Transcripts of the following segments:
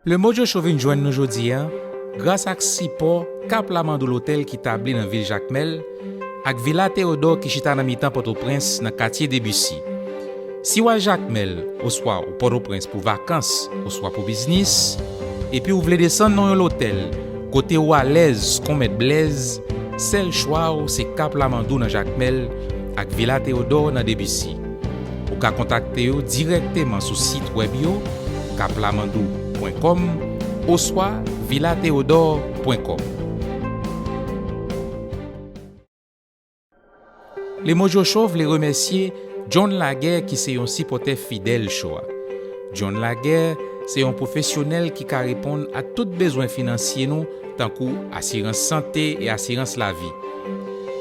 Le Mojomshow vient joindre nous aujourd'hui grâce à support Cap Lamandou l'hôtel qui établi dans ville Jacmel ak Villa Théodore qui chita dans mi-temps Port-au-Prince dans quartier Debussy. Si ou à Jacmel, ou soit au Port-au-Prince pour vacances, ou soit pour business, et puis vous voulez descendre dans l'hôtel, côté ou à l'aise qu'on met Blaise, c'est le choix c'est Cap Lamandou dans Jacmel ak Villa Théodore dans Debussy. Ou ka contacter directement sur site web yo caplamandou.com ou soit villatheodore.com. Les Mojomshow voulaient remercier John Laguerre qui c'est un supporter fidèle show. John Laguerre, c'est un professionnel qui peut répondre à tous besoins financiers nous, tant que assurance santé et assurance la vie.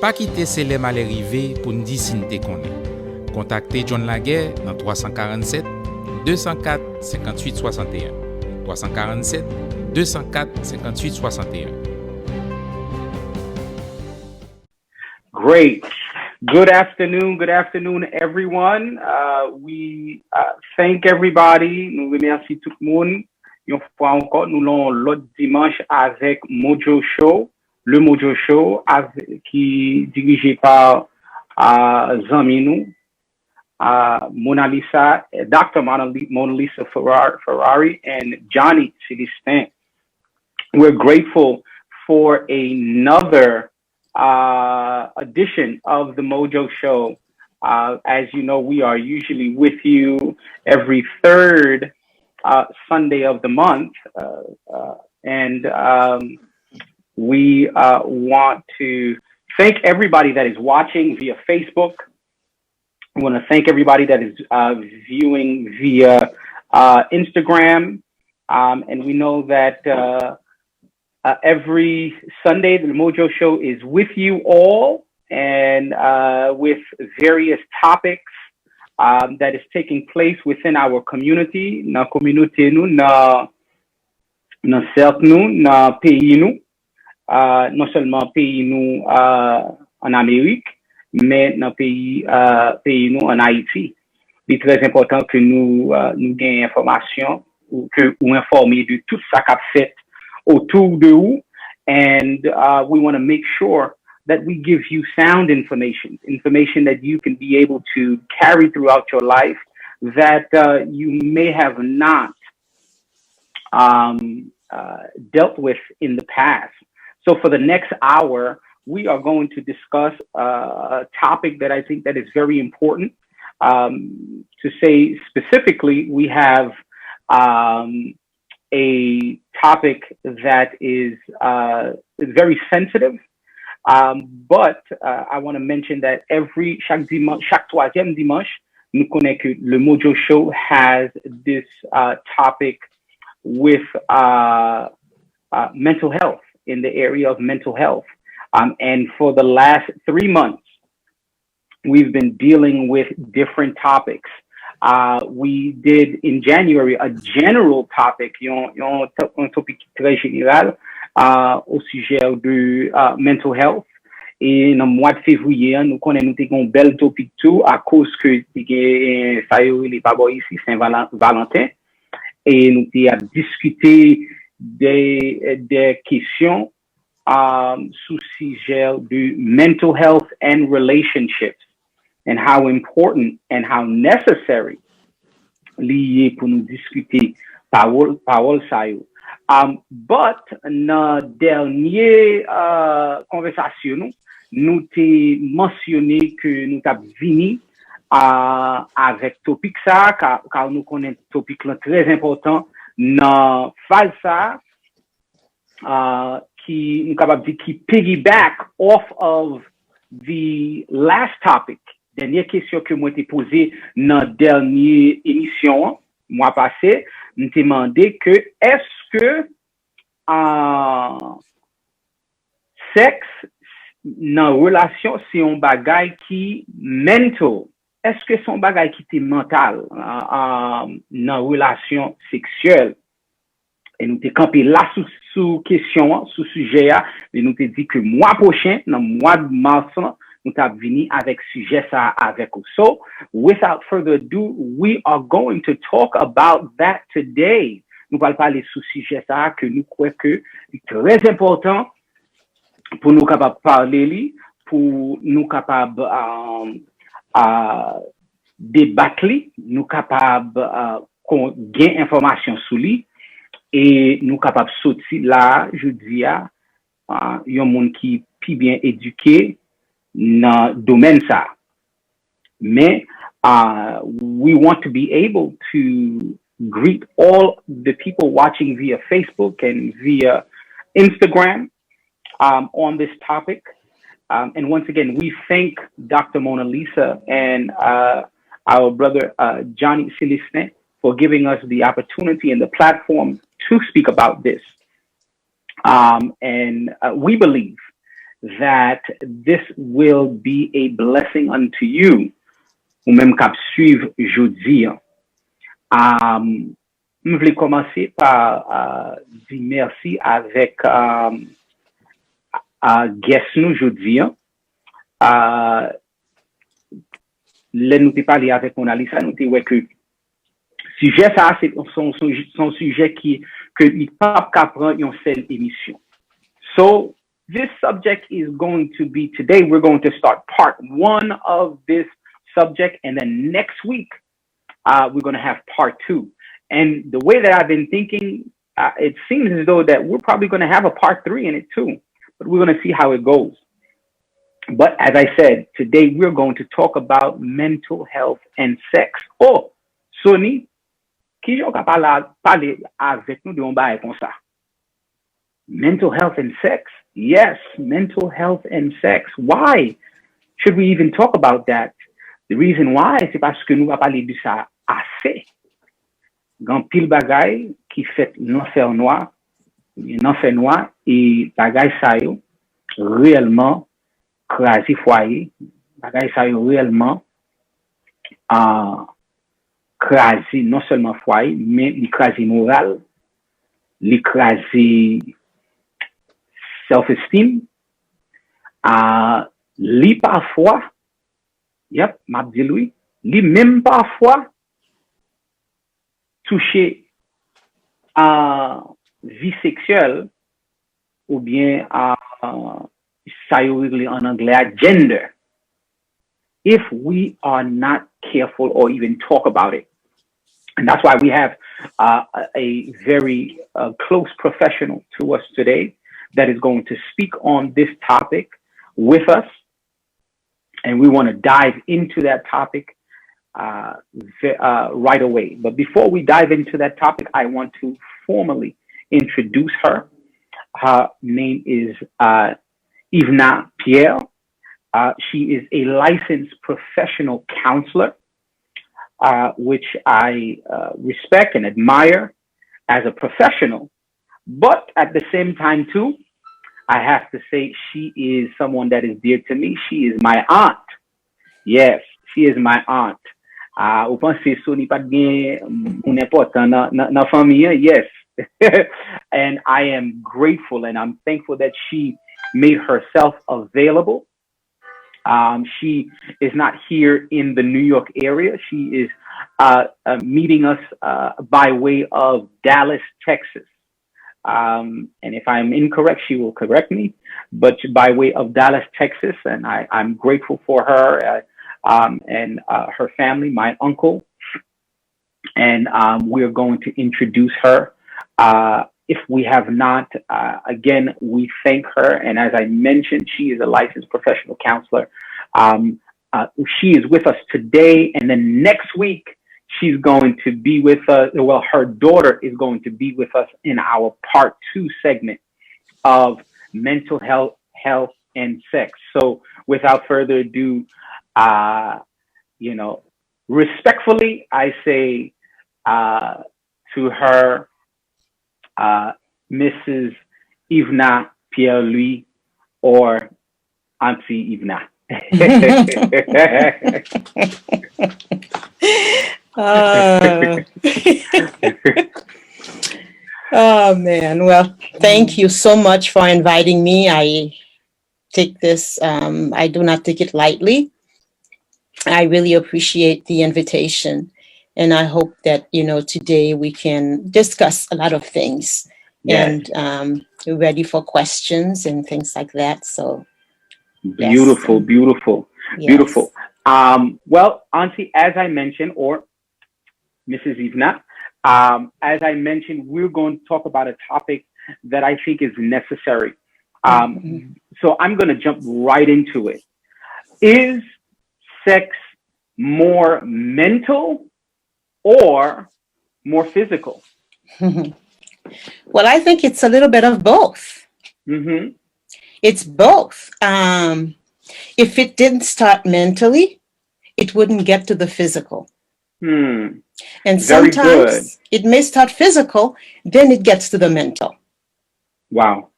Pas quitter ces les mal arrivés pour nous dire si nous te connaît. Contactez John Laguerre dans 347 204 58 61. 347 204 58 61. Great. Good afternoon, everyone. We thank everybody. Nous remercions tout le monde. Une fois encore, nous l'avons l'autre dimanche avec Mojomshow, le Mojomshow qui est dirigé par Zaminou. Mona Lisa, Dr. Mona Lisa Ferrari, and Johnny Celestin. We're grateful for another edition of the Mojomshow. As you know, we are usually with you every third Sunday of the month, and we want to thank everybody that is watching via Facebook. We want to thank everybody that is viewing via Instagram. And we know that every Sunday, the Mojomshow is with you all and with various topics that is taking place within our community, na communauté nous, na cercle nous, na pays nous, non seulement pays nous en Amérique, mais dans pays nous en Haïti. Il est très important que nous gagnions information ou informer de tout ça qu'a fait autour de vous. And we want to make sure that we give you sound information that you can be able to carry throughout your life that you may have not dealt with in the past. So for the next hour, we are going to discuss a topic that I think that is very important. To say specifically, we have a topic that is very sensitive, but I want to mention that chaque troisième dimanche, nous connaissons que le Mojomshow has this topic with mental health, in the area of mental health. And for the last 3 months, we've been dealing with different topics. We did in January a general topic, un topic très général au sujet de mental health. Et dans le mois de février, nous connaissons un bel topic tout à cause que ça y est pas bon ici, Saint-Valentin. Et nous avons discuté des questions sous sujet de mental health and relationships and how important and how necessary lié pour nous discuter parole ça yo. But dans dernière conversation nous t'ai mentionné que nous t'a vini avec topic ça car nous connaissons topic là très important dans phase ça qui nous capable de qui piggyback off of the last topic. Dernière question que moi t'ai posée dans dernière émission mois passé, me demandé que est-ce que sexe dans relation c'est un bagage qui mental. Est-ce que son bagage qui est mental dans relation sexuelle? Et nous t'ai campé là sous question, sous sujet, et nous t'ai dit que mois prochain, dans le mois de mars, nous t'avons venu avec sujet ça avec vous. So, without further ado, we are going to talk about that today. nous allons parler sur sujet ça que nous croyons que c'est très important pour nous capables parler, pour nous capables débattre, nous capables qu'on gagne information sur lui et nous capables sortir là, je dis un monde qui est bien éduqué dans le domaine ça. Mais we want to be able to greet all the people watching via Facebook and via Instagram on this topic. And once again, we thank Dr. Mona Lisa and our brother Johnny Celestin for giving us the opportunity and the platform to speak about this. And we believe that this will be a blessing unto you, ou même cap suivre jeudi. Je vais commencer par dire merci avec guest nous jeudi. Là, nous t'ai parlé avec Mona Lisa, nous t'ai ouais que sujet ça, c'est son sujet que il pas prendre une seule émission. So this subject is going to be today. We're going to start part 1 of this subject, and then next week we're going to have part 2. And the way that I've been thinking, it seems as though that we're probably going to have a part 3 in it too. But we're going to see how it goes. But as I said, today we're going to talk about mental health and sex. Oh, Sony, qui j'en parler avec nous de un bail comme ça? Mental health and sex? Yes, mental health and sex. Why should we even talk about that? The reason why, c'est parce que nous va parler de ça assez. Gan pile bagay qui fait l'enfer noir, et bagay sa yo réellement crasi foyer, bagay sa yo réellement crasi non seulement foyer, mais l'écrasi moral, l'écrasi self-esteem, li parfois, m'a dit lui, li même parfois touché à vie sexuelle ou bien à ça en anglais gender, if we are not careful or even talk about it. And that's why we have a very close professional to us today that is going to speak on this topic with us. And we want to dive into that topic right away. But before we dive into that topic, I want to formally introduce her. Her name is Pierre. She is a licensed professional counselor, which I respect and admire as a professional. But at the same time, too, I have to say she is someone that is dear to me. She is my aunt. Yes, she is my aunt. Ou pensez Sony pas bien important na famille? Yes. And I am grateful and I'm thankful that she made herself available. She is not here in the New York area. She is meeting us by way of Dallas, Texas. And if I'm incorrect, she will correct me, but by way of Dallas, Texas. And I'm grateful for her and her family, my uncle. And we're going to introduce her. If we have not, again, we thank her. And as I mentioned, she is a licensed professional counselor. She is with us today. And then next week, she's going to be with us. Well, her daughter is going to be with us in our part 2 segment of mental health and sex. So without further ado, respectfully, I say to her, Mrs. Ivna Pierre-Louis or Auntie Ivna. Oh man, well, thank you so much for inviting me. I take this, I do not take it lightly. I really appreciate the invitation. And I hope that, today we can discuss a lot of things. Yes. And we're ready for questions and things like that. So, Beautiful, beautiful, yes. beautiful. Well, Auntie, as I mentioned, or Mrs. Ivna, as I mentioned, we're going to talk about a topic that I think is necessary. So I'm going to jump right into it. Is sex more mental or more physical? Well, I think it's a little bit of both. Mm-hmm. It's both. If it didn't start mentally, it wouldn't get to the physical. And Very sometimes good. it may start physical, then it gets to the mental. Wow.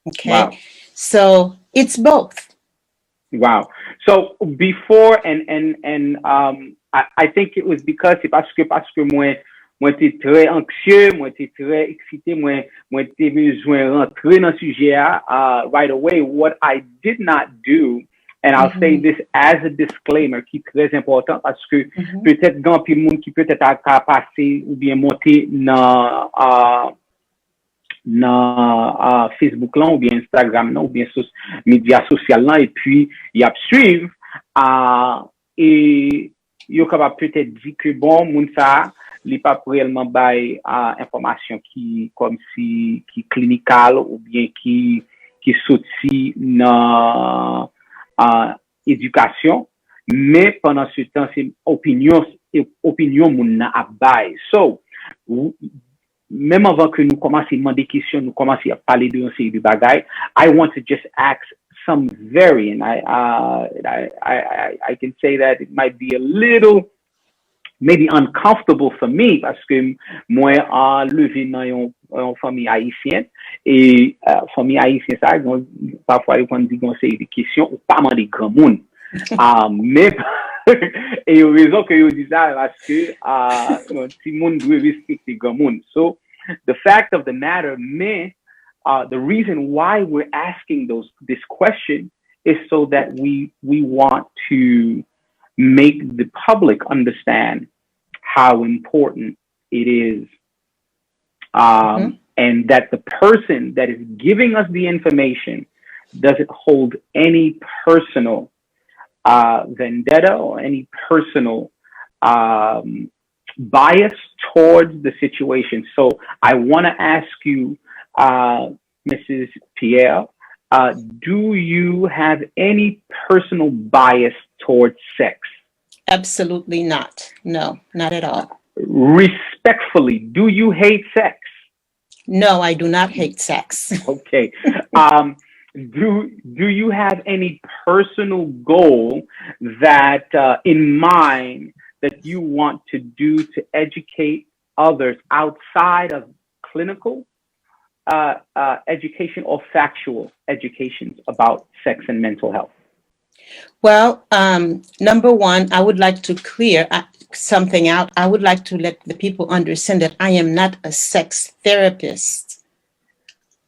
Okay. Wow. So it's both. Wow. So before I think it was because c'est parce que moi t'es très anxieux, moi t'es très excité, moi t'es besoin rentrer dans le sujet right away. What I did not do, and I'll say this as a disclaimer, qui est très important parce que peut-être grand pile monde qui peut-être a passé ou bien monter dans Facebook là ou bien Instagram là ou bien médias sociaux là et puis y a suivre et yo capable peut-être dire que bon moun ça li pas réellement bay information qui comme si qui clinical ou bien qui sorti dans éducation mais pendant ce temps c'est opinion moun na a bay. So même avant que nous commencions à demander des questions, nous commencions à parler de série de bagailles, I want to just ask some very, and I can say that it might be a little, maybe uncomfortable for me, parce que moi, levé dans une famille haïtienne, et famille haïtienne, ça, parfois, ils vont dire qu'on série de questions, ou pas mal de grand monde. Mais, et la raison que je dis ça, parce que tout le monde doit respecter grand monde. So, the fact of the matter, the reason why we're asking this question is so that we want to make the public understand how important it is, and that the person that is giving us the information doesn't hold any personal vendetta or any personal bias towards the situation. So I want to ask you, Mrs. Pierre, do you have any personal bias towards sex? Absolutely not. No, not at all. Respectfully, do you hate sex? No, I do not hate sex. Okay. Do you have any personal goal that in mind that you want to do to educate others outside of clinical education or factual educations about sex and mental health? Well, number one, I would like to clear something out. I would like to let the people understand that I am not a sex therapist.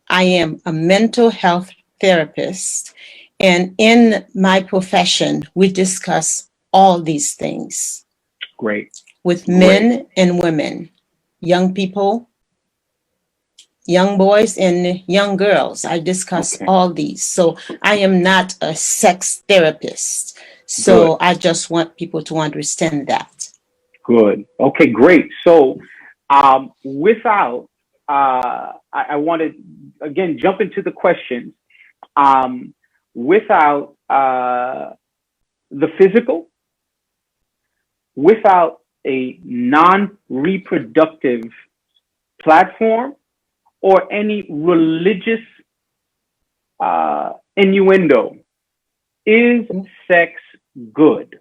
I am a mental health therapist. And in my profession, we discuss all these things. Great. With men and women, young people, young boys and young girls. I discuss all these. So I am not a sex therapist. So I just want people to understand that. Good. Okay, great. So without, I want to, again, jump into the questions. Without the physical, without a non-reproductive platform or any religious innuendo, is sex good?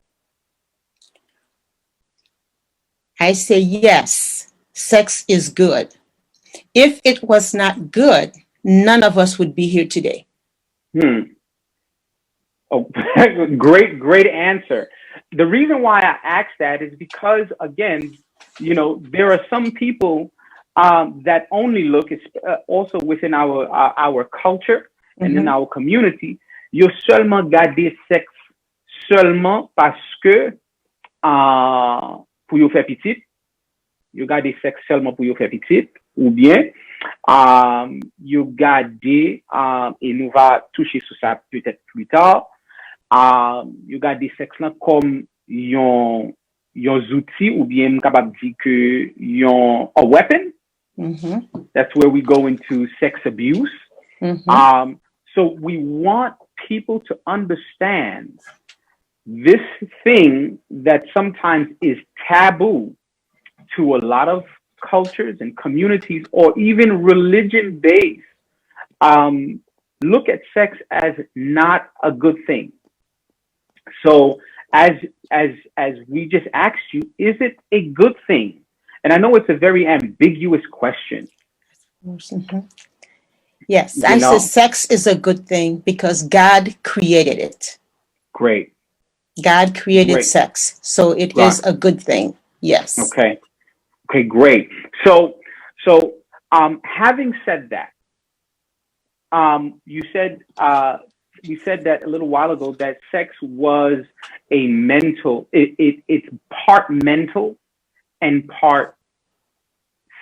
I say yes, sex is good. If it was not good, none of us would be here today. Oh, great answer. The reason why I asked that is because, again, there are some people that only look, also within our culture and in our community, yo seulement garder sexe seulement parce que pour yo faire petit, yo gade sexe seulement pour yo faire petit, ou bien, yo gade, et nous va toucher sur ça peut-être plus tard, yo gade sexe là comme yon outils, ou bien capable dire que yon a weapon. That's where we go into sex abuse. So we want people to understand this thing that sometimes is taboo to a lot of cultures and communities, or even religion-based. Look at sex as not a good thing. So as we just asked you, is it a good thing? And I know it's a very ambiguous question. Yes, I say sex is a good thing because God created it. Great. God created sex, so it is a good thing. Yes. Okay, great. So, having said that, you said we said that a little while ago that sex was a mental. It's part mental and part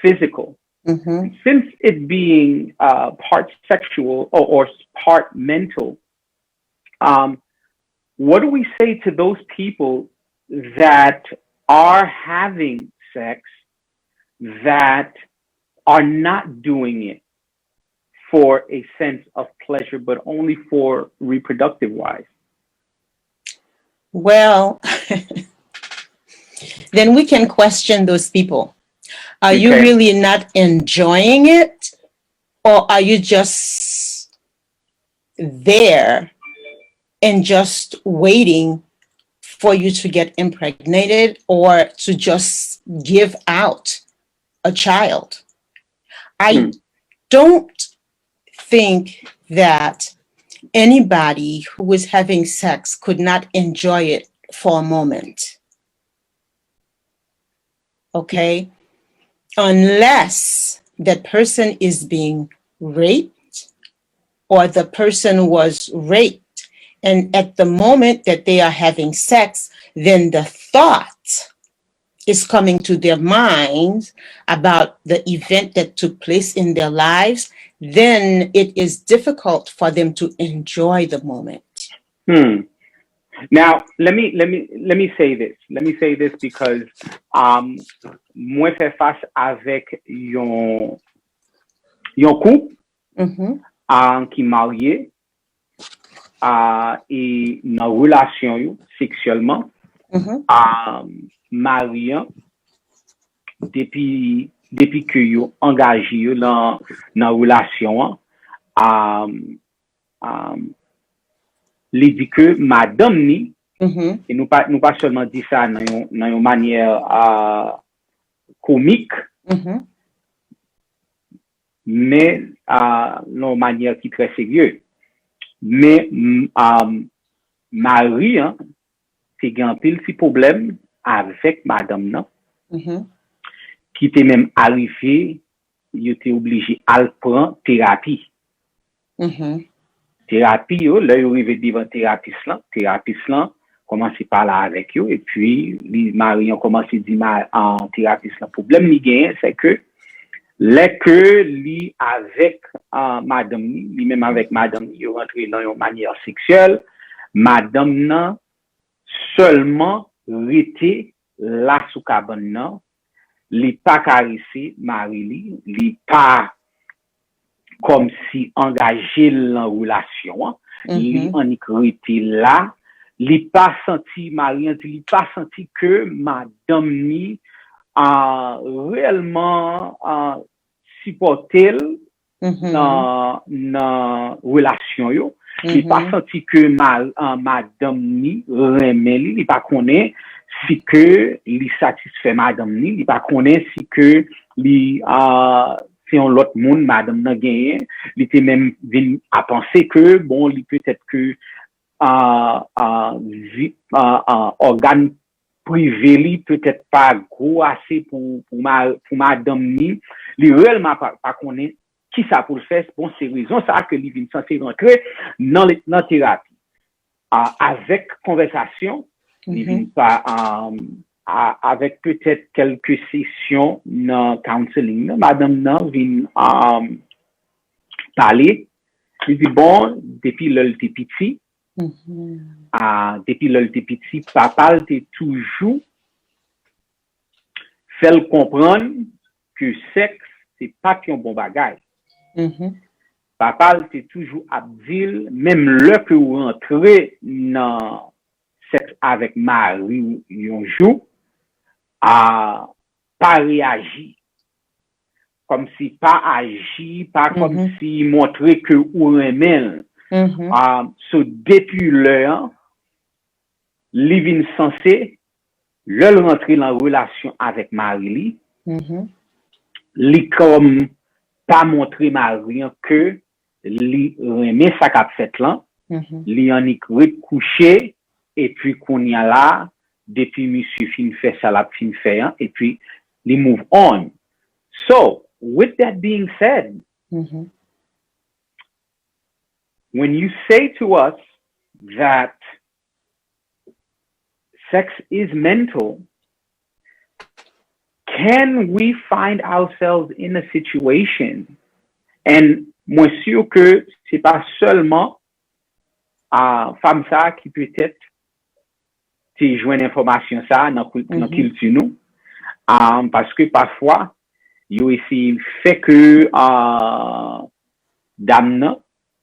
physical. Since it being part sexual or part mental, what do we say to those people that are having sex that are not doing it for a sense of pleasure, but only for reproductive wise? Well, then we can question those people. Are you really not enjoying it? Or are you just there and just waiting for you to get impregnated or to just give out a child? I don't think that anybody who is having sex could not enjoy it for a moment. Okay? Unless that person is being raped or the person was raped, and at the moment that they are having sex, then the thought is coming to their minds about the event that took place in their lives, then it is difficult for them to enjoy the moment. Now, let me say this. Let me say this because moi fais face avec yon couple qui marié et dans relation yo sexuellement mariant depuis que yo engagé yo dans relation li dit que madame ni et nous pas seulement dit ça dans une manière comique mais d'une manière qui est très sérieuse. Mais Marie c'est un petit problème avec madame non qui était même arrivé, il était obligé à prendre thérapie. Thérapie, là, il arrive devant thérapeute là, commence à parler avec eux, et puis, les maris ont commencé à dire en thérapeute là, le problème qu'il gagne, c'est que, les que, lui, avec madame, lui même avec madame, il rentre dans une manière sexuelle, madame, nan, seulement, rete là sous cabane, nan, li pas caressé, mari, li pas, comme si engagé dans relation, li en écrit là, li pas senti Marie, li pas senti que madame ni réellement supporté dans relation yo, li pas senti que madame ni remet li pas connaît si que li satisfait madame ni, li pas connaît si que li si on l'autre monde madame n'a gagné, il était même venu à penser que bon, il peut-être que organe privé peut-être pas gros assez pour madame ni, il réellement pas connaît qui ça pour le faire, bon c'est raison ça que il vient censé rentrer dans thérapie. Avec conversation, il vient pas avec peut-être quelques sessions dans counseling, madame nan vient parler. Il dit bon, depuis le petit, depuis le petit, papa était toujours fait comprendre que sexe c'est pas qu'un bon bagage. Papa était toujours à dire même le que vous rentrez dans sexe avec Marie un jour à pas réagir comme si pas agir pas comme si montrer que ou aimait so depuis l'heure living censé le rentrer dans relation avec Marie li comme pas montrer Marie que li remet sa cap fait là li en écrit couché et puis qu'on y a là depuis monsieur fin fait ça la fin fait et puis li move on. So with that being said, when you say to us that sex is mental, can we find ourselves in a situation, and moi sûr que c'est pas seulement femme ça qui peut-être te joindre information ça dans culture nous, parce que parfois il aussi fait que dame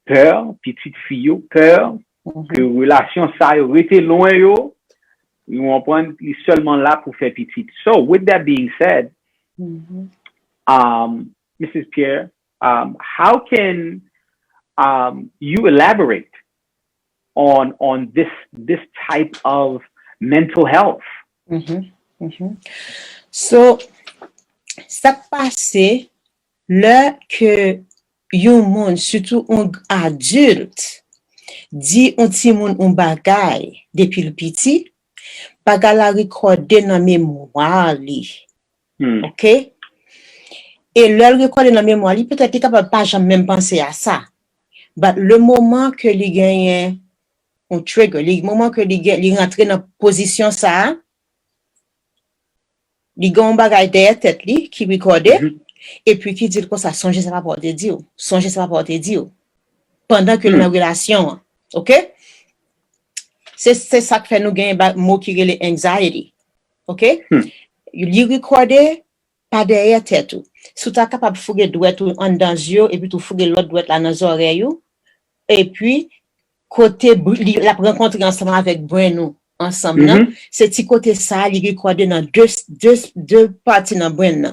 peur petite fille peur que relation ça été loin yo ils vont prendre seulement là pour faire petite. So with that being said, Mrs. Pierre, how can you elaborate on this type of mental health? So ça passe là que yon monde surtout un adulte dit on ti moun on bagay depuis le petit bagay la recorder dans mémoire li. OK? Et le recorder dans mémoire li peut-être il capable pas jamais même penser à ça. Mais le moment que li gagne on trigger, le moment que li rentre dans position ça li gon bagay derrière tête li qui recordait et puis qui dit comme ça songer ça va pas te dire songer ça va pas te dire pendant que la relation. OK? C'est ça que fait nous gagner mot qui relève anxiety. OK? Li recorder pas derrière tête ou si tu es capable de fouiller douette en dans yeux et puis tu fouiller l'autre douette là dans oreilles et puis côté la rencontre ensemble avec brain ensemble c'est petit côté ça li recorder dans deux parties dans brain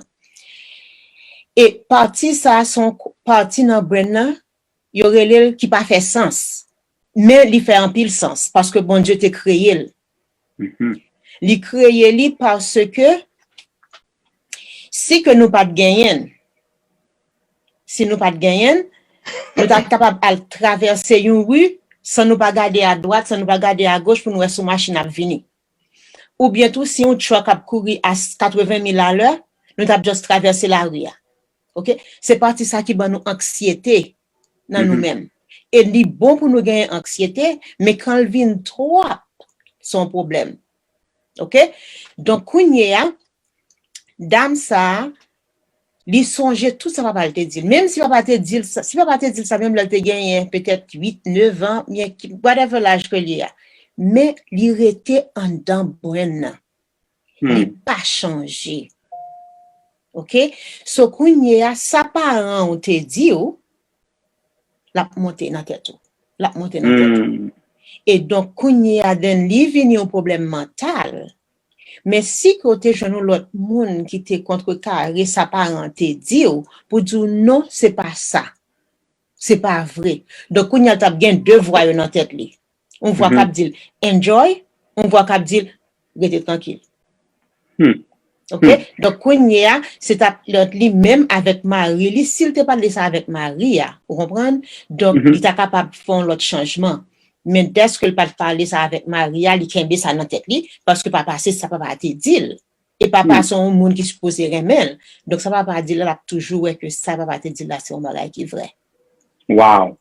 et partie ça sont partie dans brain il y aurait qui pas fait sens mais il fait un pile sens parce que bon Dieu t'a créé il créé li parce que si que nous pas de gagner nous sommes capables de traverser une rue sans nous pas garder à droite sans nous pas garder à gauche pour nous sur machine à venir ou bien tout si un truck a courir à 80 000 à l'heure nous avons juste traversé la rue. OK, c'est parti ça qui va nous anxiété dans nous-mêmes et il bon pour nous gagner anxiété mais quand il vient trop son problème. OK, donc kounya dame ça li songe tout ça va pas te dire même si va pas te dire ça même là te gagné peut-être 8 9 ans whatever l'âge que il a mais li rete en dedans bonne il pas changé. OK, so kounya ça parent on te dit la monter dans tête et donc kounya den li vini un problème mental. Mais si côté genou l'autre monde qui te contrecarré sa parenté dit pour dire non c'est pas ça c'est pas vrai donc on y a bien deux voix dans tête li on voit cap dire enjoy on voit cap dire restez tranquille. OK, donc on y a c'est l'autre li même avec Marie li s'il te parle ça avec Marie vous comprenez donc il est capable de faire l'autre changement. Mais dès que le pas parler ça avec Maria, il kembe ça dans tête li parce que papa c'est ça papa te dit et papa son monde qui supposé remel. Donc ça papa dit là toujours que ça papa te dit là c'est un bagage qui est vrai. Wow.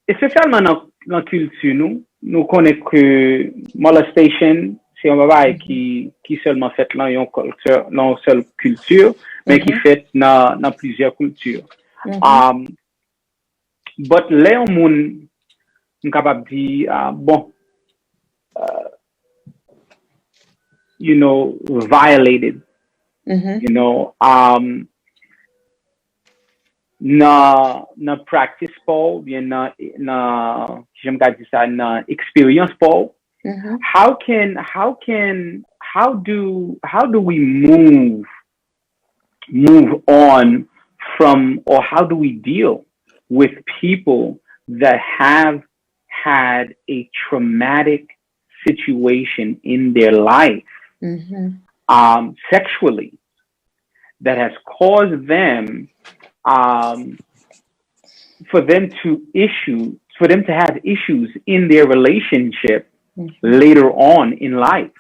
Et spécialement dans culture nous connaissons que molestation c'est un bagage qui seulement fait dans une culture dans une seule culture mais qui fait dans plusieurs cultures. But les moun capable dire bon you know violated you know na practice Paul bien na j'aime dire ça na experience Paul how do we move on from or how do we deal with people that have had a traumatic situation in their life sexually that has caused them for them to have issues in their relationship later on in life.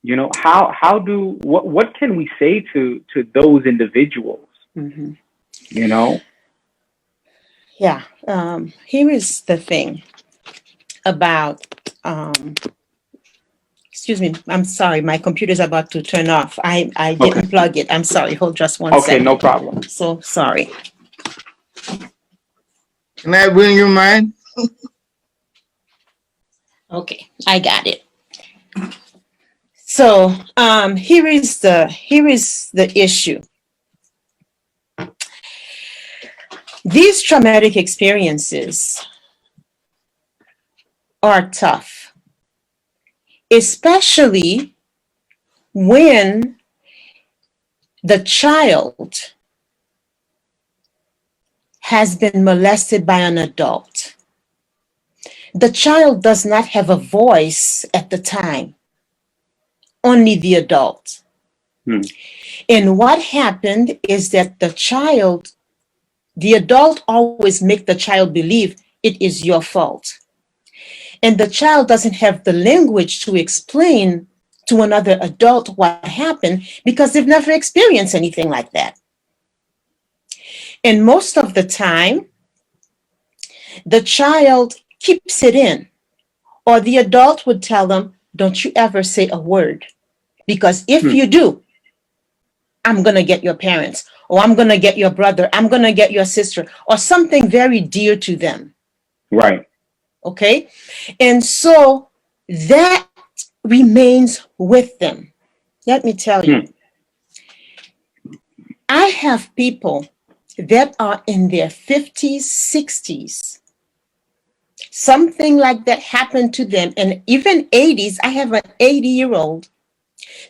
You know, what can we say to those individuals? You know? Yeah. Here is the thing about excuse me, I'm sorry, my computer's about to turn off. I didn't plug it. I'm sorry. Hold just one second. Okay, no problem. So sorry. Can I bring you mine? Okay, I got it. So here is the issue. These traumatic experiences are tough, especially when the child has been molested by an adult. The child does not have a voice at the time, only the adult. And what happened is that the adult always make the child believe it is your fault. And the child doesn't have the language to explain to another adult what happened because they've never experienced anything like that. And most of the time, the child keeps it in, or the adult would tell them, don't you ever say a word, because if you do, I'm going to get your parents, or I'm going to get your brother, I'm going to get your sister, or something very dear to them. Right. Okay? And so that remains with them. Let me tell you, I have people that are in their 50s, 60s. Something like that happened to them, and even 80s. I have an 80-year-old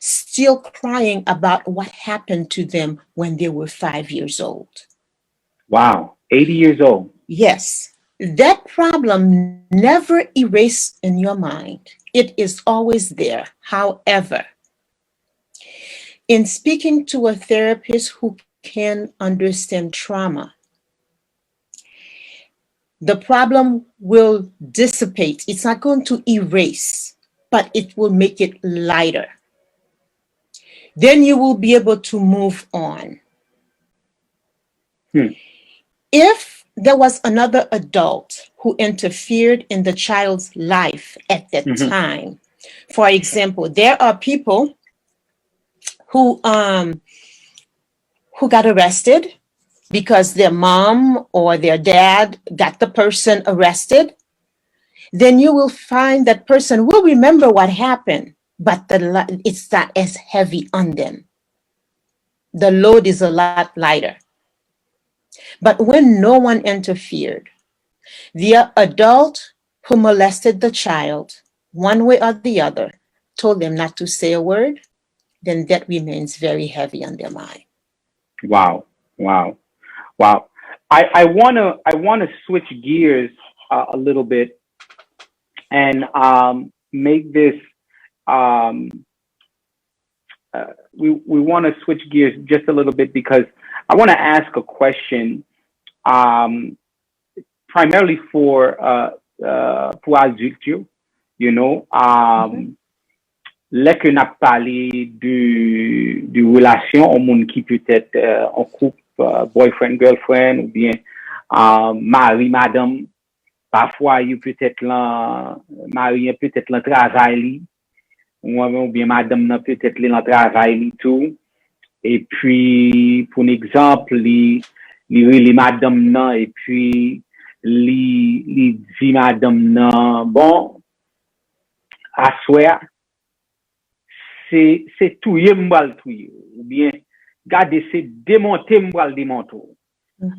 still crying about what happened to them when they were 5 years old. Wow, 80 years old. Yes, that problem never erased in your mind. It is always there. However, in speaking to a therapist who can understand trauma, the problem will dissipate. It's not going to erase, but it will make it lighter. Then you will be able to move on. If there was another adult who interfered in the child's life at that time, for example, there are people who got arrested because their mom or their dad got the person arrested, then you will find that person will remember what happened, but it's not as heavy on them. The load is a lot lighter. But when no one interfered, the adult who molested the child, one way or the other, told them not to say a word, then that remains very heavy on their mind. Wow. I wanna switch gears a little bit and make this. We want to switch gears just a little bit because I want to ask a question, primarily for adultes, you know. Là que n'a parlé de relation au monde qui peut être en couple, boyfriend, girlfriend, ou bien mari, madame, parfois il peut-être là mari peut-être là travail ou bien madame là peut-être là travail tout et puis pour exemple les madame là et puis les dit madame là bon à soir c'est tout m'bral tout ou bien garder c'est démonter m'bral démonter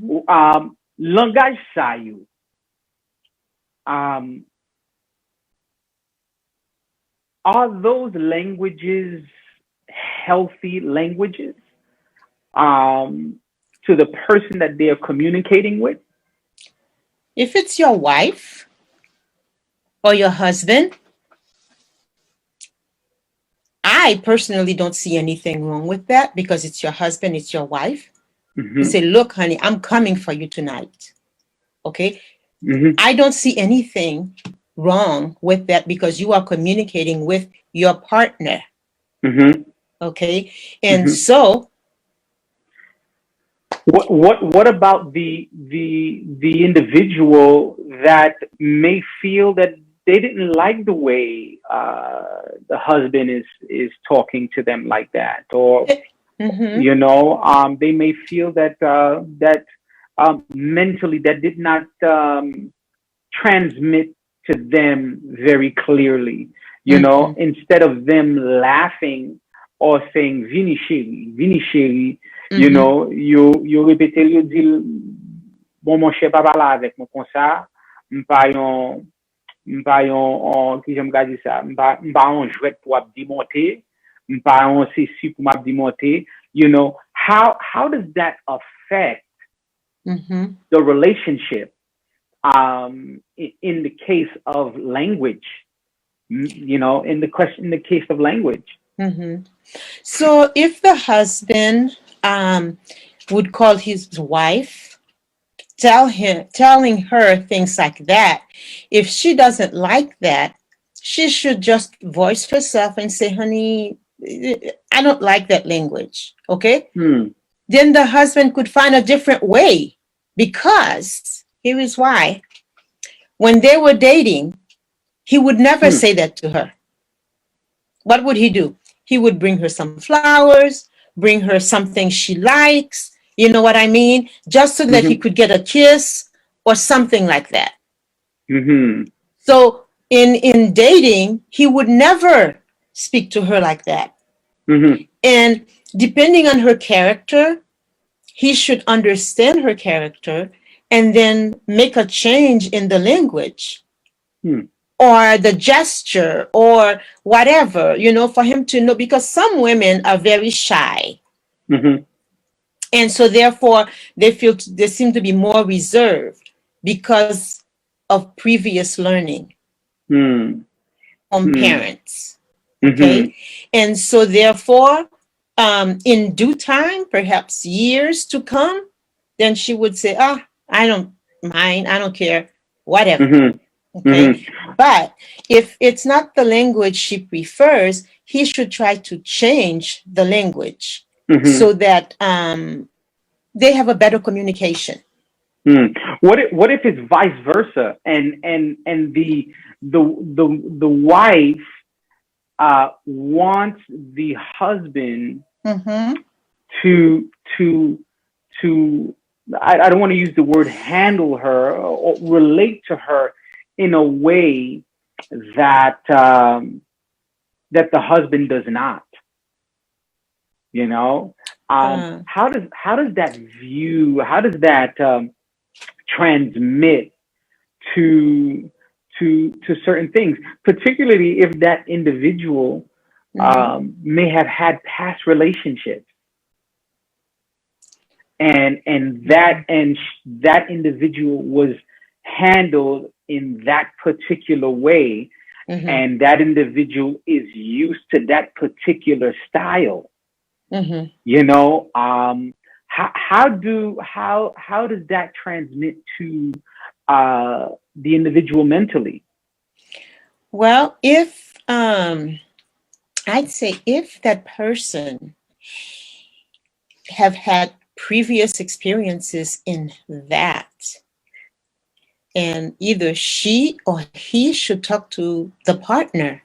ou langage ça yo are those languages healthy languages to the person that they are communicating with? If it's your wife or your husband, I personally don't see anything wrong with that because it's your husband, it's your wife. Mm-hmm. You say, look, honey, I'm coming for you tonight. Okay? Mm-hmm. I don't see anything wrong with that because you are communicating with your partner. Mm-hmm. Okay? And Mm-hmm. so what about the individual that may feel that they didn't like the way the husband is talking to them like that, or mm-hmm. They may feel that mentally that did not transmit to them very clearly. Mm-hmm. Instead of them laughing or saying "Vini chéri," Mm-hmm. you répéter, you dit bon mon cher pas parler avec moi comme ça, m'pa yon qui j'aime garder ça, m'pa on jouet pour démonter, m'pa on ceci pour m'a démonter. How does that affect Mm-hmm. the relationship in the case of language? In the case of language. Mm-hmm. So if the husband would call his wife, telling her things like that, if she doesn't like that, she should just voice herself and say, honey, I don't like that language. Okay? Then the husband could find a different way, because here is why. When they were dating, he would never say that to her. What would he do? He would bring her some flowers, bring her something she likes, you know what I mean? Just so that he could get a kiss or something like that. Mm-hmm. So in dating, he would never speak to her like that. Mm-hmm. And depending on her character, he should understand her character and then make a change in the language. Or the gesture or whatever, for him to know, because some women are very shy. Mm-hmm. And so therefore they seem to be more reserved because of previous learning from parents. Okay. And so therefore, in due time, perhaps years to come, then she would say, I don't mind, I don't care, whatever. Okay. But if it's not the language she prefers, he should try to change the language so that they have a better communication. What if it's vice versa, and the wife wants the husband to I don't want to use the word handle her or relate to her in a way that that the husband does not. How does that transmit to certain things, particularly if that individual may have had past relationships, and that individual was handled in that particular way, and that individual is used to that particular style. How does that transmit to the individual mentally? Well, if I'd say if that person have had previous experiences in that, and either she or he should talk to the partner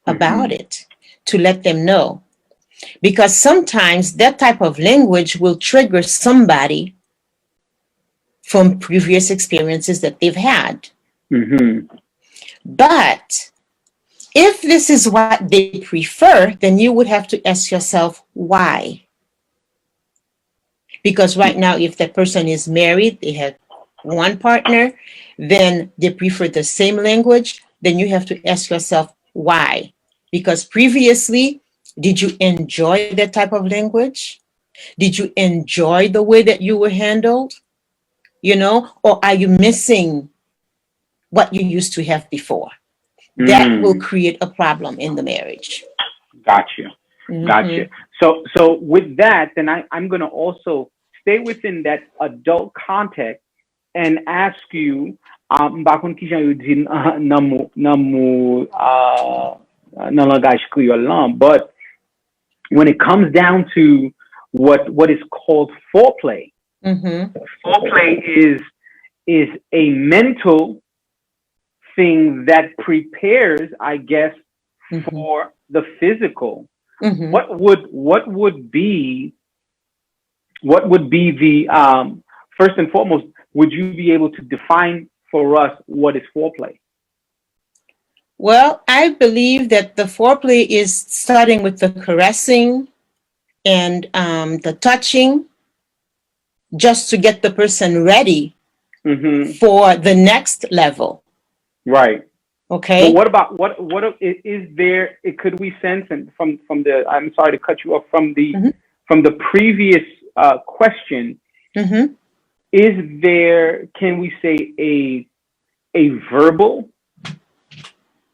about it to let them know. Because sometimes that type of language will trigger somebody from previous experiences that they've had. But if this is what they prefer, then you would have to ask yourself why. Because right now, if that person is married, they have one partner, then they prefer the same language, then you have to ask yourself why. Because previously, did you enjoy that type of language? Did you enjoy the way that you were handled? You know, or are you missing what you used to have before? That will create a problem in the marriage. Gotcha. So with that, then I'm going to also stay within that adult context and ask you, bakon ki jan yo di nan langage Creole lan, but when it comes down to what is called foreplay, foreplay is a mental thing that prepares, I guess, for the physical. What would be the first and foremost, would you be able to define for us what is foreplay? Well, I believe that the foreplay is starting with the caressing and the touching, just to get the person ready for the next level. Right. Okay. But what about what is there? Could we sense, and from the, I'm sorry to cut you off, from the previous question, is there, can we say a verbal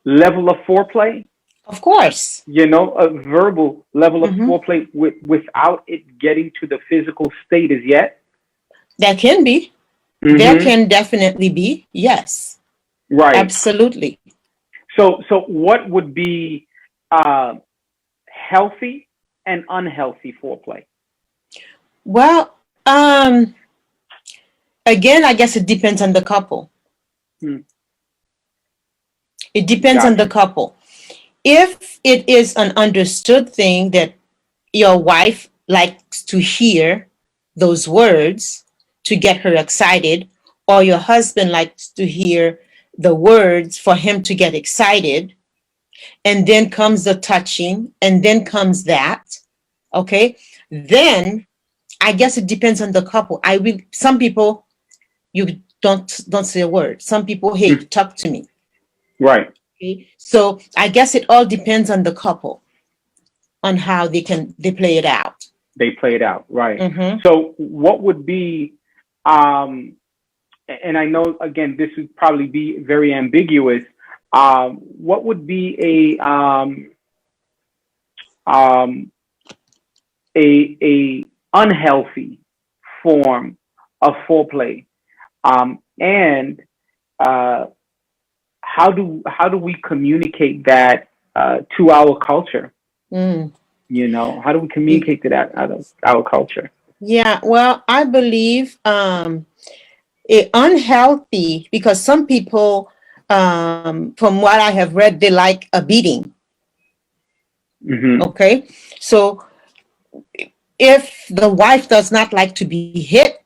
level of foreplay? Of course. You know, a verbal level of foreplay without it getting to the physical state as yet? That can be. There can definitely be. Yes. Right. Absolutely. So what would be healthy and unhealthy foreplay? Well, again, I guess it depends on the couple. It depends on the couple. If it is an understood thing that your wife likes to hear those words to get her excited, or your husband likes to hear the words for him to get excited, and then comes the touching, and then comes that, okay, then I guess it depends on the couple. Some people, you don't say a word. Some people, hey, talk to me. Right. Okay? So I guess it all depends on the couple, on how they play it out. They play it out, right. So what would be, and I know, again, this would probably be very ambiguous, what would be a unhealthy form of foreplay, and how do we communicate that to our culture? You know, how do we communicate to that out of our culture? Yeah, well, I believe it unhealthy, because some people, from what I have read, they like a beating. Okay, so if the wife does not like to be hit,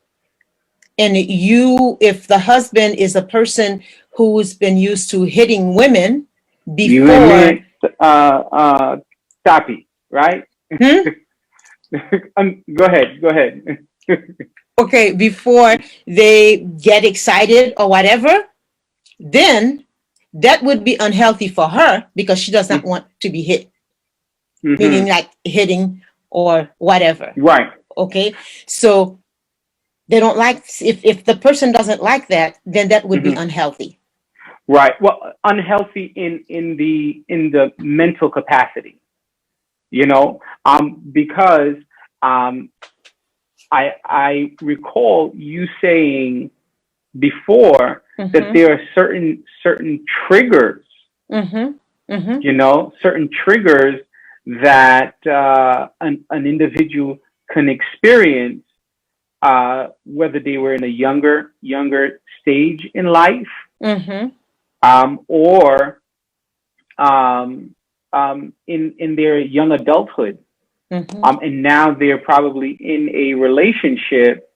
and if the husband is a person who's been used to hitting women before, Tapi, right? Go ahead. Okay, before they get excited or whatever, then that would be unhealthy for her, because she does not want to be hit, meaning like hitting or whatever. Right. Okay, so they don't like, if the person doesn't like that, then that would be unhealthy. Right. Well, unhealthy in the mental capacity, you know, because I recall you saying before that there are certain triggers, you know, certain triggers that an individual can experience whether they were in a younger stage in life, Mm-hmm. or in their young adulthood, Mm-hmm. and now they're probably in a relationship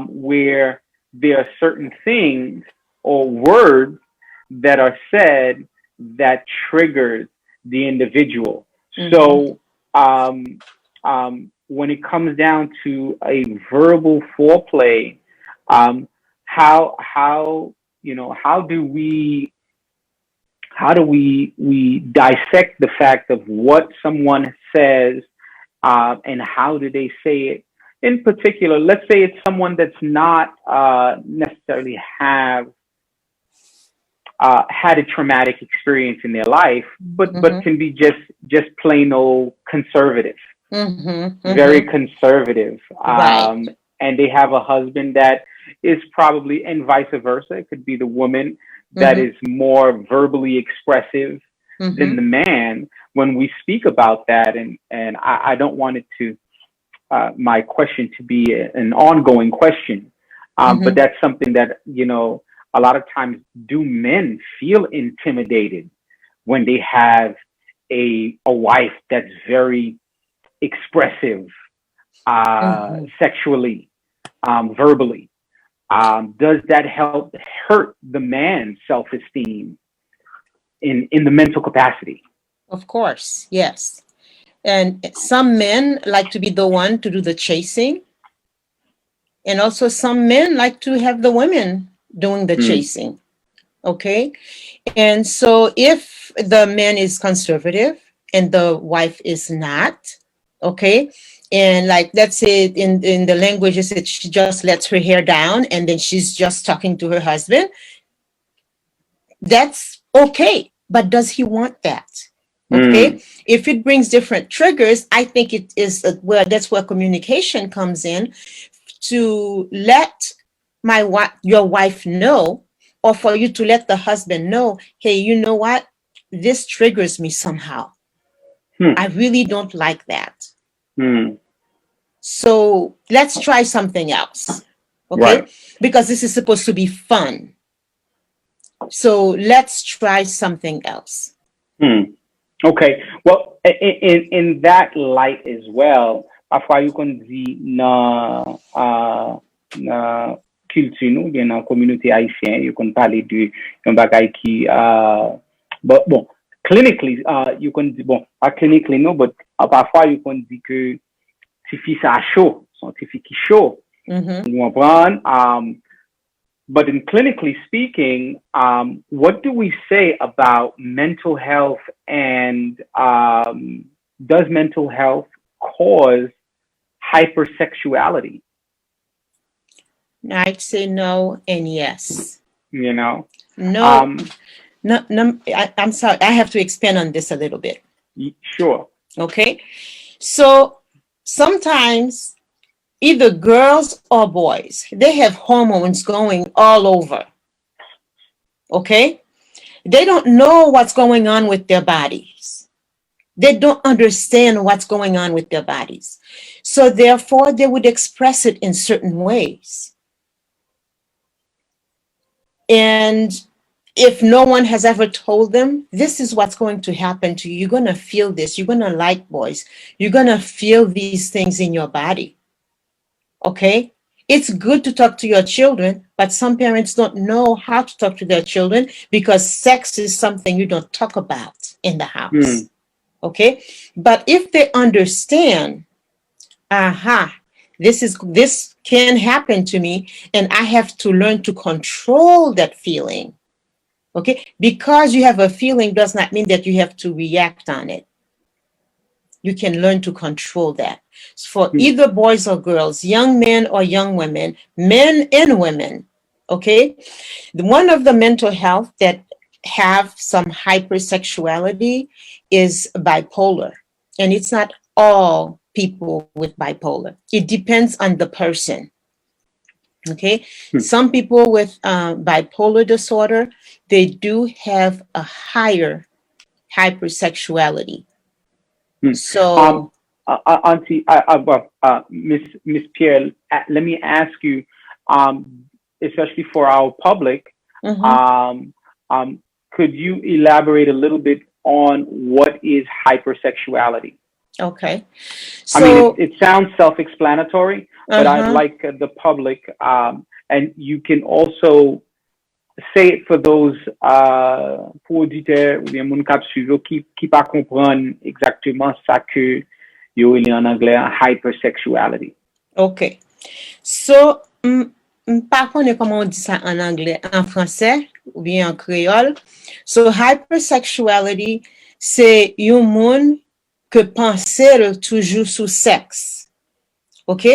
where there are certain things or words that are said that triggers the individual. Mm-hmm. So when it comes down to a verbal foreplay, how how do we dissect the fact of what someone says, and how do they say it? In particular, let's say it's someone that's not necessarily have had a traumatic experience in their life, but Mm-hmm. can be just plain old conservative, Mm-hmm. very Mm-hmm. conservative, Right. and they have a husband that is probably, and vice versa. It could be the woman that Mm-hmm. is more verbally expressive than Mm-hmm. the man. When we speak about that, and I don't want it to my question to be an ongoing question, but Mm-hmm. that's something that a lot of times, do men feel intimidated when they have a wife that's very expressive, Mm-hmm. sexually, verbally? Does that help hurt the man's self-esteem in the mental capacity? Of course, yes. And some men like to be the one to do the chasing, and also some men like to have the women doing the Mm, chasing. Okay. And so if the man is conservative and the wife is not, okay, and like let's say in the languages that she just lets her hair down and then she's just talking to her husband, that's okay. But does he want that? Okay. mm, If it brings different triggers, I think it is where that's where communication comes in, to let your wife know, or for you to let the husband know, hey, you know what? This triggers me somehow. mm, I really don't like that. mm. So let's try something else. Okay? Right. Because this is supposed to be fun. So let's try something else. Mm. Okay. Well, in that light as well, parfois you can di na culture nou, bien nan communauté haïtienne, you can parler de yon bagay ki bon, clinically, you can di, bon, pas clinically no, but parfois you can di que ti fi sa chaud, son ti fi ki chaud, Mm-hmm. you comprend? But in clinically speaking, what do we say about mental health, and does mental health cause hypersexuality? I'd say no and yes. You know, No, um, no, no. I'm sorry. I have to expand on this a little bit. sure. Okay. So sometimes either girls or boys, they have hormones going all over. Okay. They don't know what's going on with their bodies. They don't understand what's going on with their bodies. So therefore, they would express it in certain ways. And if no one has ever told them, this is what's going to happen to you. You're going to feel this. You're going to like boys. You're going to feel these things in your body. Okay? It's good to talk to your children, but some parents don't know how to talk to their children because sex is something you don't talk about in the house. Mm, Okay? But if they understand, aha, this can happen to me, and I have to learn to control that feeling. Okay? Because you have a feeling does not mean that you have to react on it. You can learn to control that. For mm, either boys or girls, young men or young women, men and women. Okay? One of the mental health that have some hypersexuality is bipolar. And it's not all people with bipolar. It depends on the person. Okay? mm, Some people with bipolar disorder, they do have a higher hypersexuality. mm. Um, So Miss Pierre, let me ask you, especially for our public, could you elaborate a little bit on what is hypersexuality? Okay. I mean, it sounds self-explanatory, but I'd like the public, and you can also say it for those pour auditeurs ou bien moun k'ap suivre qui pas comprendre exactement ça que yo li en anglais hypersexuality. Okay. So, pas connais comment on dit ça en anglais, en français ou bien en créole. So, hypersexuality, c'est un monde que penser toujours sous sexe. OK?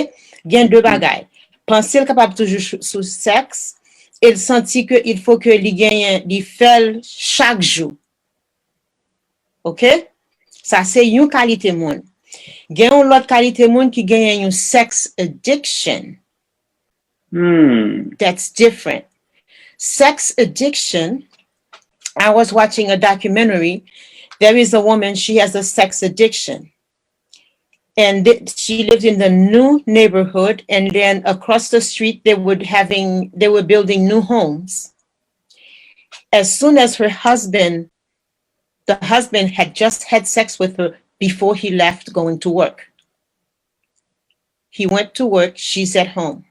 Gen deux bagailles. Penser capable toujours sous sexe, il sentit que il faut que li gagne li fait chaque jour. OK? Ça c'est une qualité monde. Gen une autre qualité monde qui gagne une sex addiction. That's different. Sex addiction, I was watching a documentary. There is a woman, she has a sex addiction. And she lived in the new neighborhood, and then across the street they were building new homes. As soon as the husband had just had sex with her before he left going to work. He went to work, she's at home.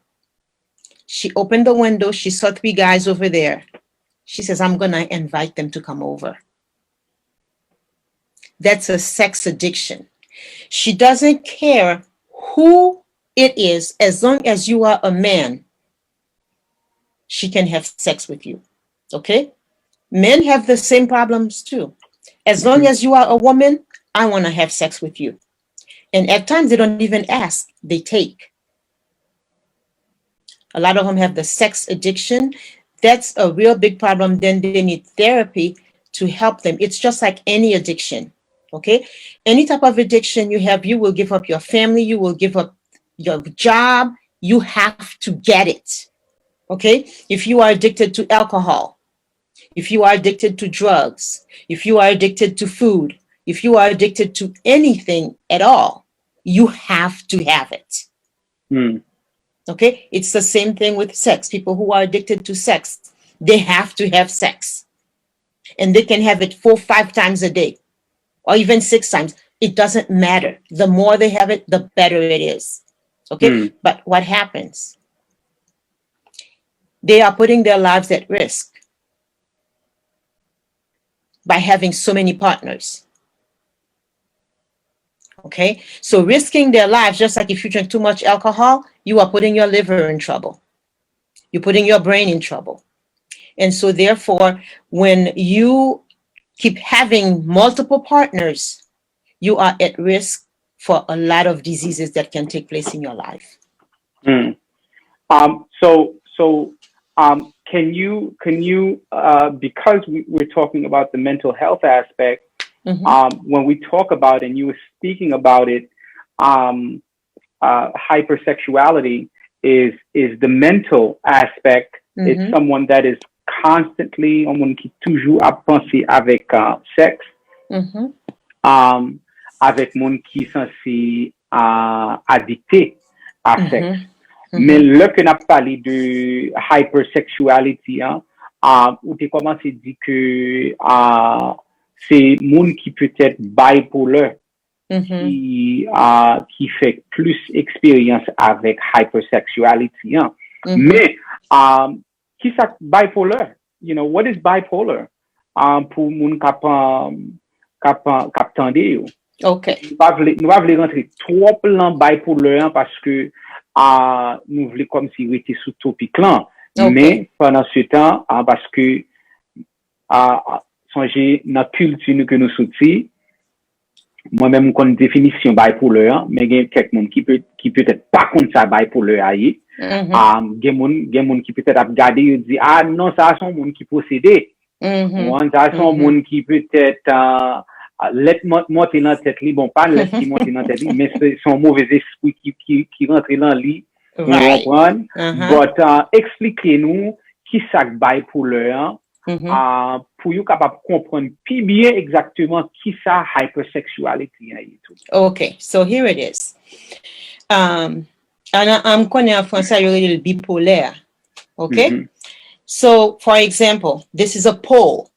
She opened the window, she saw 3 guys over there. She says, I'm gonna invite them to come over. That's a sex addiction. She doesn't care who it is, as long as you are a man, she can have sex with you. Okay? Men have the same problems too. As long as you are a woman, I want to have sex with you. And at times they don't even ask, they take. A lot of them have the sex addiction. That's a real big problem. Then they need therapy to help them. It's just like any addiction. Okay? Any type of addiction you have, you will give up your family, you will give up your job. You have to get it. Okay? If you are addicted to alcohol, if you are addicted to drugs, if you are addicted to food, if you are addicted to anything at all, you have to have it. Okay? It's the same thing with sex. People who are addicted to sex, they have to have sex. And they can have it 4 or 5 times a day, or even 6 times. It doesn't matter. The more they have it, the better it is. Okay? But what happens? They are putting their lives at risk by having so many partners. Okay? So risking their lives, just like if you drink too much alcohol, you are putting your liver in trouble. You're putting your brain in trouble. And so therefore, when you keep having multiple partners, you are at risk for a lot of diseases that can take place in your life. Can you because we're talking about the mental health aspect, when we talk about, and you were speaking about it, hypersexuality is the mental aspect. It's someone that is constantly, on qui toujours a pensé avec sexe, avec moun qui censé addicté à sexe. Mais là que n'a parlé de hypersexuality, ou t'es commencé dit que c'est moun qui peut être bipolar, qui fait plus expérience avec hypersexuality. Mais qui ça bipolar? You know, what is bipolar? Pour moun kap tande. Okay. Nous pas vle rentrer trop dans bipolar parce que nous voulons comme si rester sous topic là. Mais pendant ce temps, parce que songez dans culture que nous sorti, moi-même connais définition bipolar, mais il y a quelqu'un qui peut-être pas contre ça bipolar aille. Gen moun qui peut-être a regardé et dit non, ça sont moun qui possédé. Ça sont moun qui peut-être let monter dans tête li, bon pas let qui monter dans tête li, mais c'est son mauvais esprit qui rentre dans li. Vous comprenez? But expliquez-nous qui ça bipolar pour you capable comprendre plus bien exactement qui ça hypersexuality est tout. Okay, so here it is. And I'm connais en français, you will be bipolaire. Okay? So, for example, this is a pole.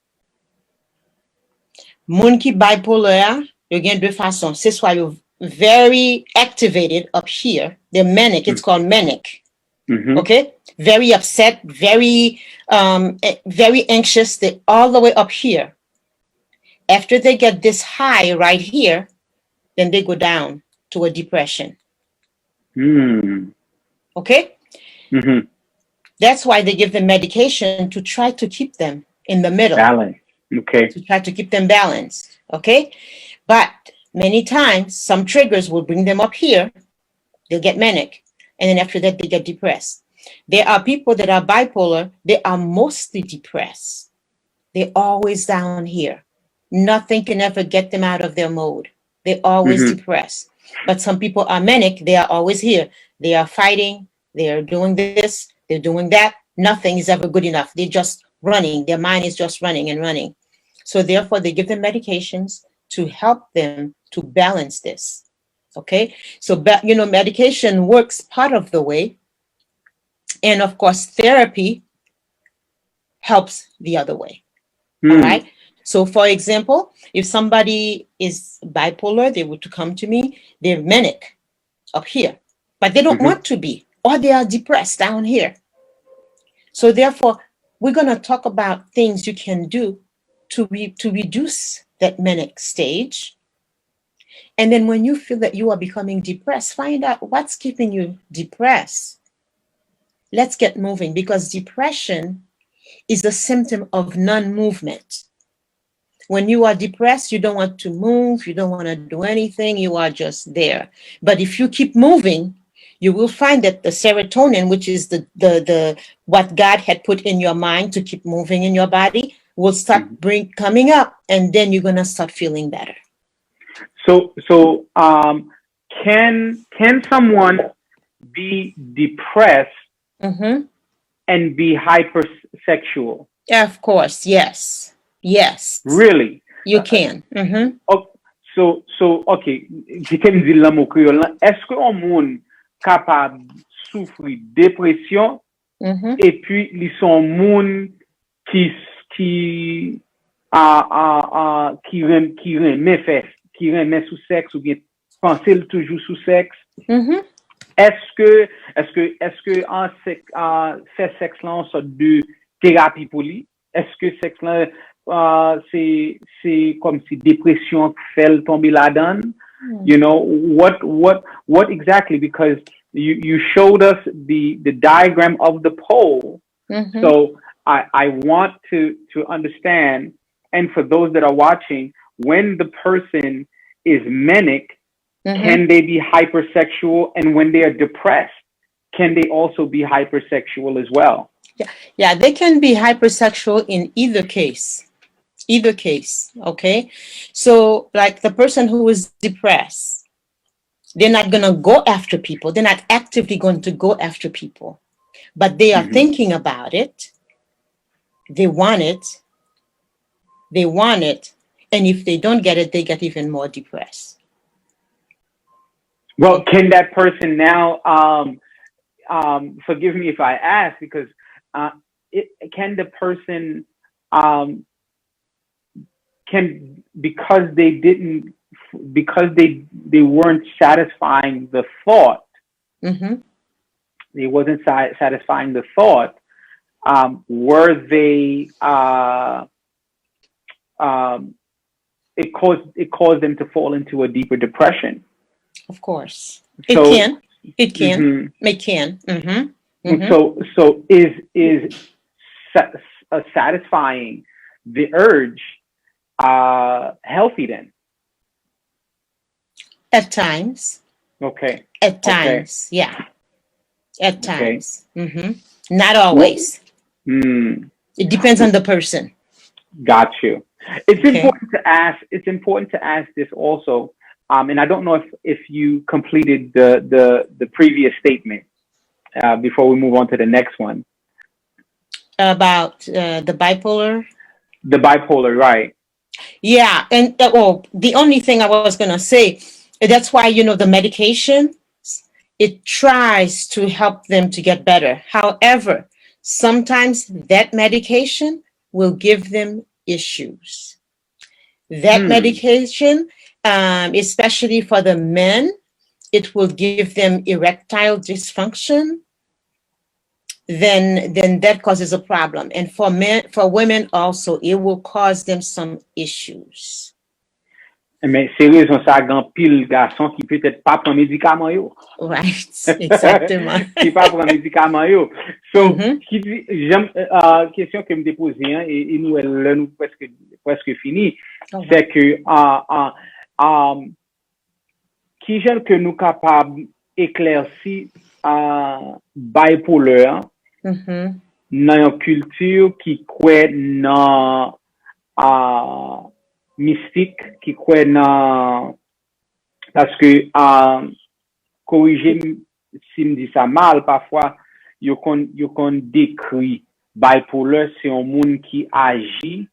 Moun ki bipolar, you get deux façons. C'est soit you're very activated up here. They're manic. It's called manic. Okay? Very upset, very anxious. They're all the way up here. After they get this high right here, then they go down to a depression. Okay? That's why they give them medication to try to keep them in the middle. Balance. Okay. To try to keep them balanced. Okay? But many times, some triggers will bring them up here. They'll get manic. And then after that, they get depressed. There are people that are bipolar. They are mostly depressed. They're always down here. Nothing can ever get them out of their mode. They're always depressed. But some people are manic. They are always here. They are fighting. They are doing this. They're doing that. Nothing is ever good enough. They're just running. Their mind is just running and running. So therefore, they give them medications to help them to balance this. Okay? So, medication works part of the way. And of course, therapy helps the other way. All right? So, for example, if somebody is bipolar, they would come to me, they're manic up here, but they don't want to be, or they are depressed down here. So therefore, we're going to talk about things you can do to reduce that manic stage. And then when you feel that you are becoming depressed, find out what's keeping you depressed. Let's get moving, because depression is a symptom of non-movement. When you are depressed, you don't want to move, you don't want to do anything, you are just there. But if you keep moving, you will find that the serotonin, which is the what God had put in your mind to keep moving in your body, will start coming up, and then you're gonna start feeling better. So can someone be depressed and be hypersexual? Of course, yes. Yes. Really? You can. So okay, je t'aime dire le mot créole. Est-ce que un monde capable souffrir dépression et puis ils sont monde qui remet sous sexe ou bien penser toujours sous sexe? Est-ce que en fait sexe là on sorte de thérapie pour lui? Est-ce que sexe là c'est comme si dépression fait tomber là-dedans? You know, what exactly? Because you showed us the diagram of the pole. So I want to understand, and for those that are watching, when the person is manic, can they be hypersexual? And when they are depressed, can they also be hypersexual as well? Yeah, they can be hypersexual in either case. Okay? So, like the person who is depressed, they're not going to go after people. They're not actively going to go after people. But they are thinking about it. They want it. And if they don't get it, they get even more depressed. Well, can that person now, forgive me if I ask, because can the person, because they weren't satisfying the thought, they wasn't satisfying the thought, were they, it caused them to fall into a deeper depression? Of course. It can. So is satisfying the urge healthy then? At times. Okay. At times, yeah. At times. Not always. It depends on the person. Got you. It's important to ask this also. And I don't know if you completed the previous statement before we move on to the next one. About the bipolar? The bipolar, right? Yeah, and the only thing I was gonna say, that's why the medication, it tries to help them to get better. However, sometimes that medication will give them issues. That medication, especially for the men, it will give them erectile dysfunction. Then that causes a problem. And for women also, it will cause them some issues. Mais c'est raison ça, grand pile garçon qui peut-être pas prend médicament yo. Right, exactement. Qui pas prend médicament yo. So, qui j'aime question que me déposer hein, et nous presque fini, c'est que qui j'aime que nous capable éclaircir bipolar dans une culture qui croit dans mystique, qui croit dans parce que corriger si me dit ça mal parfois yo kon décrit bipolar c'est un monde qui agit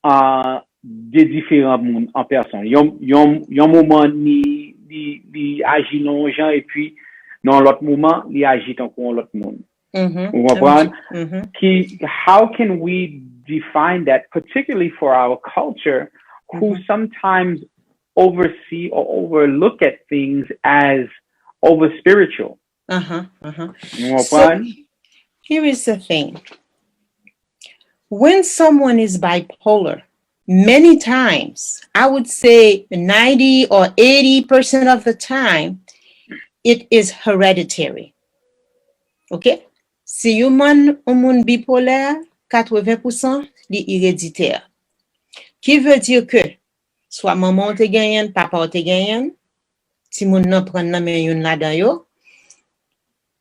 de différents mondes en personne. Yon moment ni agit non gens et puis dans l'autre moment il agit encore l'autre monde. Vous comprenez? How can we define that, particularly for our culture, who sometimes oversee or overlook at things as over spiritual? So, here is the thing. When someone is bipolar, many times, I would say 90 or 80% of the time, it is hereditary. Okay? Si yon moun bipolaire, 80% li héréditaire. Qui veut dire que soit maman te genyen, papa te genyen, ti moun nan pren nan men yon la dan yo,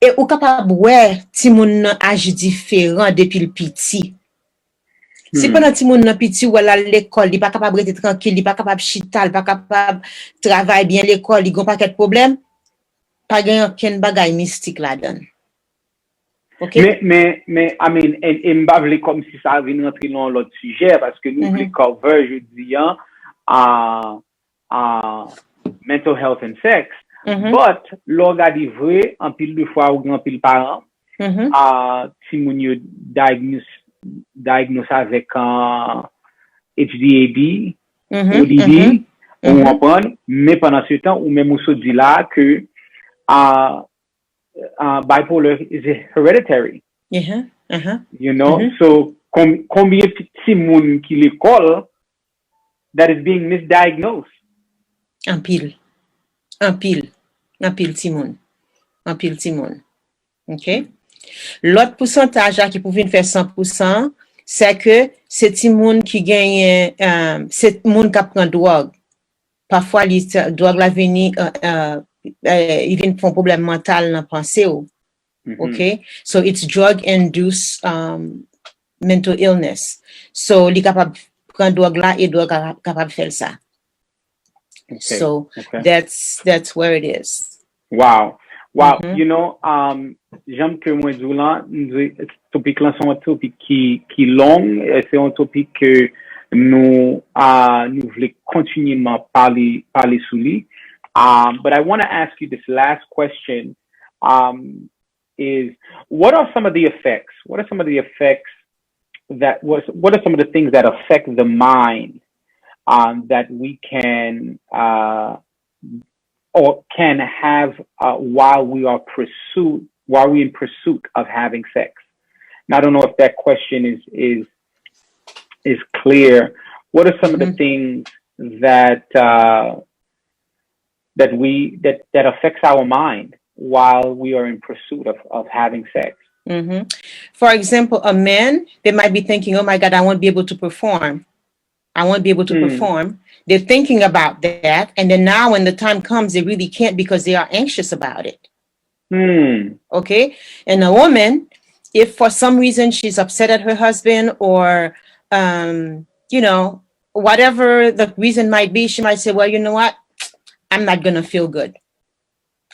et ou kapab wè ti moun nan agi différent depuis le petit. Si pendant ti moun nan petit ou à l'école, li pa kapab rete tranquille, li pa kapab chita, li pa kapab travail bien l'école, li gon paquet de problème, pa genyen ken bagay mystique la dan. Okay. Mais, I mean, et m'bavle comme si ça vient rentrer dans l'autre sujet, parce que nous, les cover, je dis, mental health and sex, but, l'organe vrai, en pile de fois, ou en pile parent, si moun yo diagnose avec un HDAD, ODD, on comprend, mais pendant ce temps, ou même on se dit là que, bipolar is hereditary. You know, so combien de petits moun qui l'école that is being misdiagnosed? Un pile timoun. OK? L'autre pourcentage qui pouvait faire 100%, c'est que c'est timoun qui gagne, c'est moun qui prend drogue. Parfois, les drogues la venir, ils viennent pour un problème mental dans la pensée. Okay? So it's drug-induced mental illness. So, ils sont capables de prendre drogue là et drogue capable de faire ça. So, that's where it is. Wow. You know, j'aime que moi, Zoulan, topic là, c'est un topic qui long, c'est un topic que nous voulons continuellement parler sur lui. But I want to ask you this last question, is what are some of the effects? What are some of the things that affect the mind, that we can, or can have, while we in pursuit of having sex? Now, I don't know if that question is clear. What are some of the things that affects our mind while we are in pursuit of having sex? For example, a man, they might be thinking, oh my God, I won't be able to perform. They're thinking about that. And then now when the time comes, they really can't because they are anxious about it. Okay. And a woman, if for some reason she's upset at her husband or, you know, whatever the reason might be, she might say, well, you know what? I'm not going to feel good.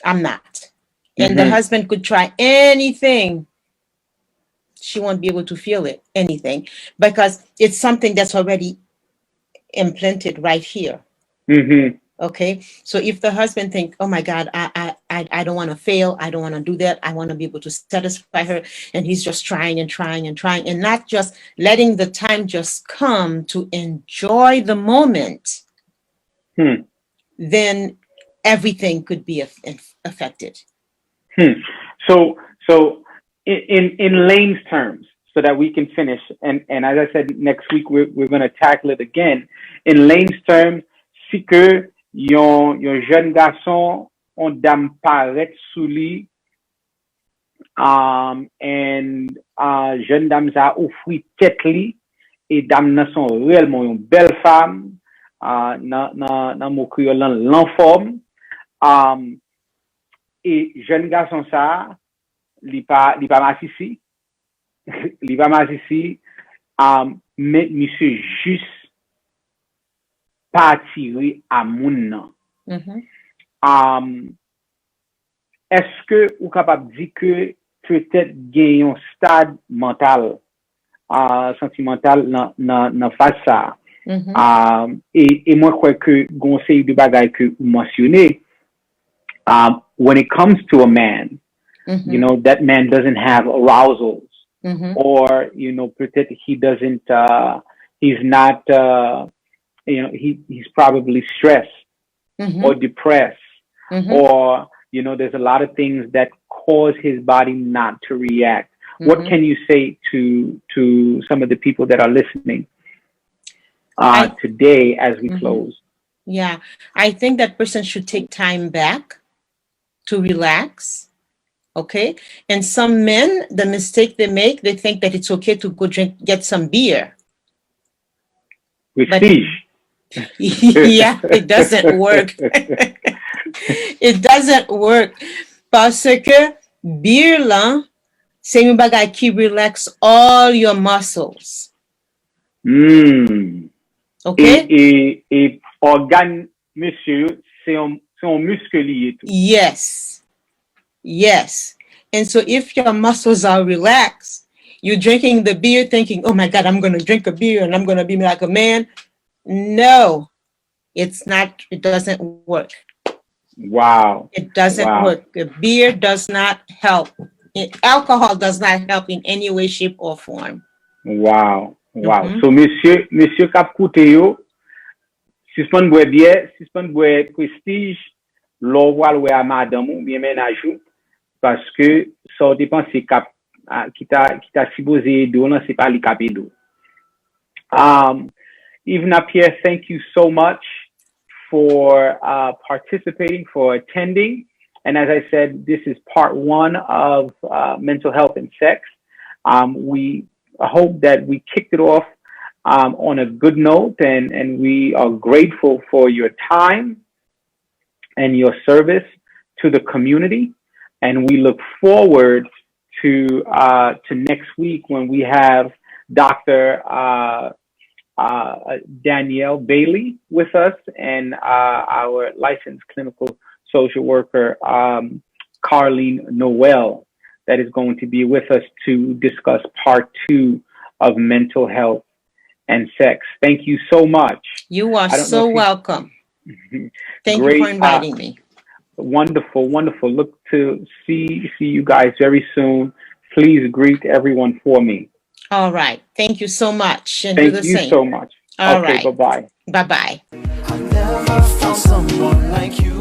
I'm not. And the husband could try anything She won't be able to feel anything, because it's something that's already implanted right here. Mm-hmm. Okay, so if the husband think, oh my God, I don't want to fail, I don't want to do that, I want to be able to satisfy her, and he's just trying and trying and trying, and not just letting the time just come to enjoy the moment, then everything could be affected. So in layman's terms, so that we can finish, and as I said, next week we're going to tackle it again. In layman's terms, si que yon jeune garçon on dame paraît sous lui, and jeune dame sa offri tête li, et dame nan son réellement une belle femme, nan mot créole l'enforme, et jeune garçon ça, li pas massissi, li pas massissi, mais monsieur juste pas attiré à moun nan. Est-ce que ou capable dire que peut-être gagne un stade mental, sentimental dans face ça? Et moi crois que conseil de bagaille que vous mentionnez, when it comes to a man, you know, that man doesn't have arousals, or, you know, peut-être he doesn't, he's not, you know, he's probably stressed or depressed, or, you know, there's a lot of things that cause his body not to react. What can you say to some of the people that are listening today as we close? Yeah, I think that person should take time back to relax. Okay. And some men, the mistake they make, they think that it's okay to go get some beer. Prestige. Yeah, it doesn't work. It doesn't work. Parce que beer là, c'est un bagay qui relax all your muscles. Okay? Et organe, monsieur, c'est un muscle lié tout. Yes. Yes. And so if your muscles are relaxed, you're drinking the beer thinking, oh my God, I'm going to drink a beer and I'm going to be like a man. No, it's not. It doesn't work. Wow. It doesn't work. The beer does not help. Alcohol does not help in any way, shape, or form. Wow. So, monsieur kap koute yo, suspend boire bière, suspend boire prestige, l'on voit le à madame ou bien ménajou, parce que ça dépend c'est cap qui t'a supposé d'eau, non, c'est pas li capé d'eau. Even Pierre, thank you so much for participating, for attending. And as I said, this is part 1 of mental health and sex. We hope that we kicked it off on a good note, and we are grateful for your time and your service to the community. And we look forward to next week when we have Dr. Danielle Bailey with us, and our licensed clinical social worker, Carlene Noel, that is going to be with us to discuss part 2 of mental health and sex. Thank you so much. You are so welcome. Thank you for inviting me. Wonderful, wonderful. Look to see you guys very soon. Please greet everyone for me. All right. Thank you so much. And Thank do the you same. so much. All okay, right. bye-bye. Bye-bye. I never found someone like you.